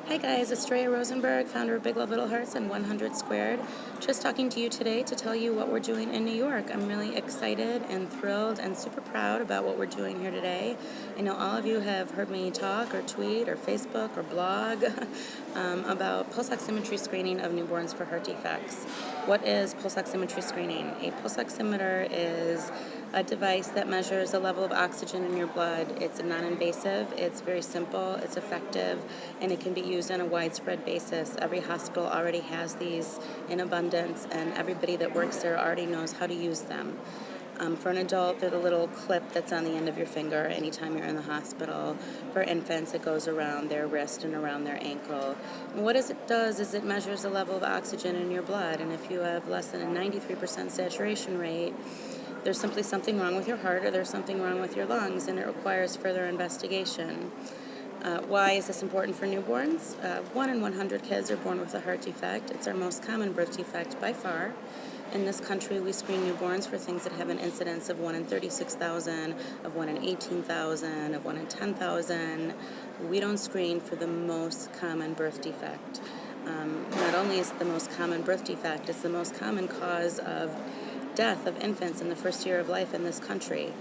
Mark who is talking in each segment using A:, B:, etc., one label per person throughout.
A: Hi guys, Estrella Rosenberg, founder of Big Love Little Hearts and 100 Squared. Just talking to you today to tell you what we're doing in New York. I'm really excited and thrilled and super proud about what we're doing here today. I know all of you have heard me talk or tweet or Facebook or blog about pulse oximetry screening of newborns for heart defects. What is pulse oximetry screening? A pulse oximeter is a device that measures the level of oxygen in your blood. It's non-invasive, it's very simple, it's effective, and it can be used on a widespread basis. Every hospital already has these in abundance, and everybody that works there already knows how to use them. For an adult, they're the little clip that's on the end of your finger anytime you're in the hospital. For infants, it goes around their wrist and around their ankle. And what it does is it measures the level of oxygen in your blood, and if you have less than a 93% saturation rate, there's simply something wrong with your heart or there's something wrong with your lungs, and it requires further investigation. Why is this important for newborns? 1 in 100 kids are born with a heart defect. It's our most common birth defect by far. In this country, we screen newborns for things that have an incidence of 1 in 36,000, of 1 in 18,000, of 1 in 10,000. We don't screen for the most common birth defect. Not only is it the most common birth defect, it's the most common cause of death of infants in the first year of life in this country.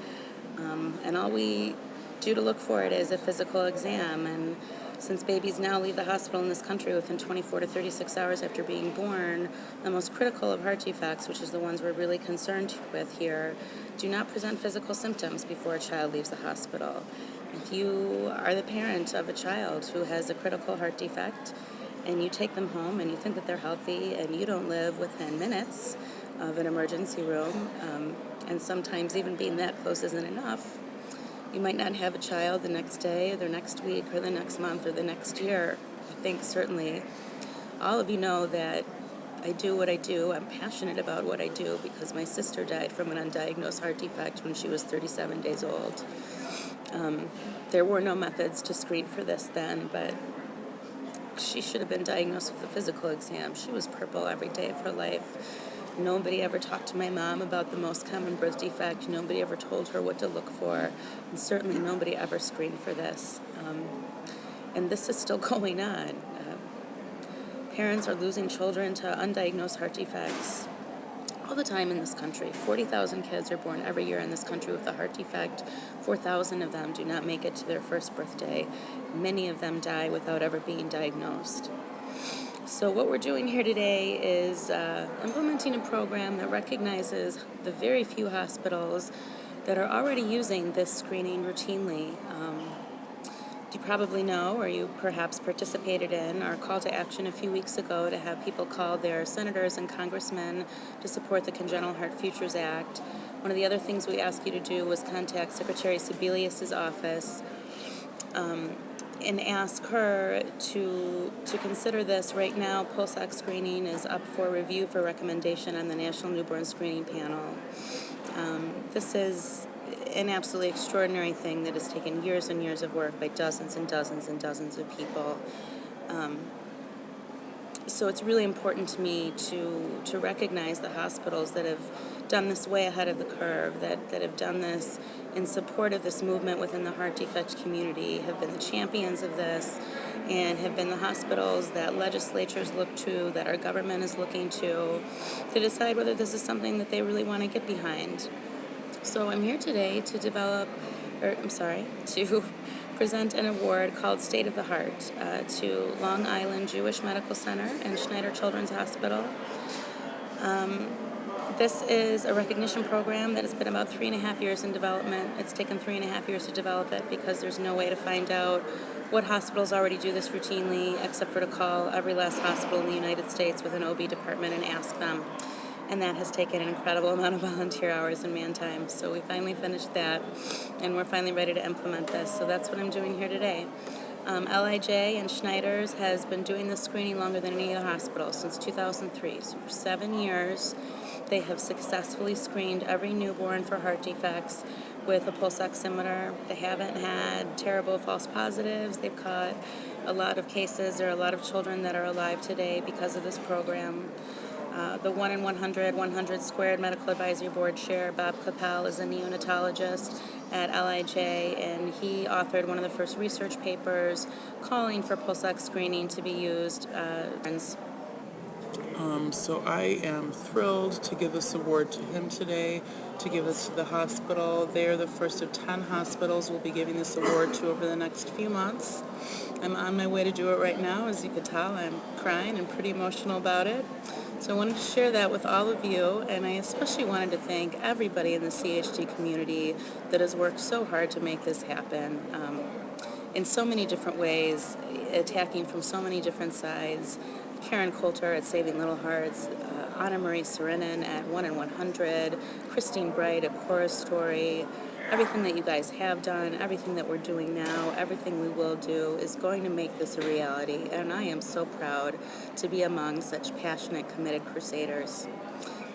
A: And all we do to look for it is a physical exam. And since babies now leave the hospital in this country within 24 to 36 hours after being born, the most critical of heart defects, which is the ones we're really concerned with here, do not present physical symptoms before a child leaves the hospital. If you are the parent of a child who has a critical heart defect and you take them home and you think that they're healthy and you don't live within minutes of an emergency room, and sometimes even being that close isn't enough, you might not have a child the next day or the next week or the next month or the next year. I think certainly all of you know that I do what I do. I'm passionate about what I do because my sister died from an undiagnosed heart defect when she was 37 days old. There were no methods to screen for this then, but she should have been diagnosed with a physical exam. She was purple every day of her life. Nobody ever talked to my mom about the most common birth defect. Nobody ever told her what to look for. And certainly nobody ever screened for this. And this is still going on. Parents are losing children to undiagnosed heart defects all the time in this country. 40,000 kids are born every year in this country with a heart defect. 4,000 of them do not make it to their first birthday. Many of them die without ever being diagnosed. So what we're doing here today is implementing a program that recognizes the very few hospitals that are already using this screening routinely. You probably know, or you perhaps participated in, our call to action a few weeks ago to have people call their senators and congressmen to support the Congenital Heart Futures Act. One of the other things we asked you to do was contact Secretary Sebelius's office and ask her to consider this. Right now, pulse ox screening is up for review for recommendation on the National Newborn Screening Panel. This is an absolutely extraordinary thing that has taken years and years of work by dozens and dozens and dozens of people. So it's really important to me to recognize the hospitals that have done this way ahead of the curve, that have done this in support of this movement within the heart defect community, have been the champions of this, and have been the hospitals that legislatures look to, that our government is looking to decide whether this is something that they really want to get behind. So I'm here today to to present an award called State of the Heart to Long Island Jewish Medical Center and Schneider Children's Hospital. This is a recognition program that has been about 3.5 years in development. It's taken 3.5 years to develop it because there's no way to find out what hospitals already do this routinely except for to call every last hospital in the United States with an OB department and ask them. And that has taken an incredible amount of volunteer hours and man time. So we finally finished that, and we're finally ready to implement this. So that's what I'm doing here today. LIJ and Schneider's has been doing this screening longer than any other hospital, since 2003. So for 7 years, they have successfully screened every newborn for heart defects with a pulse oximeter. They haven't had terrible false positives. They've caught a lot of cases. There are a lot of children that are alive today because of this program. The 1 in 100 Squared Medical Advisory Board Chair, Bob Capel, is a neonatologist, at LIJ, and he authored one of the first research papers calling for pulse-ox screening to be used.
B: So I am thrilled to give this award to him today, to give this to the hospital. They are the first of 10 hospitals we'll be giving this award to over the next few months. I'm on my way to do it right now. As you could tell, I'm crying and pretty emotional about it. So I wanted to share that with all of you, and I especially wanted to thank everybody in the CHD community that has worked so hard to make this happen. In so many different ways, attacking from so many different sides. Karen Coulter at Saving Little Hearts, Anna Marie Serenin at 1 in 100, Christine Bright at Chorus Story. Everything that you guys have done, everything that we're doing now, everything we will do is going to make this a reality. And I am so proud to be among such passionate, committed crusaders.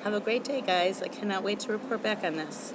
B: Have a great day, guys. I cannot wait to report back on this.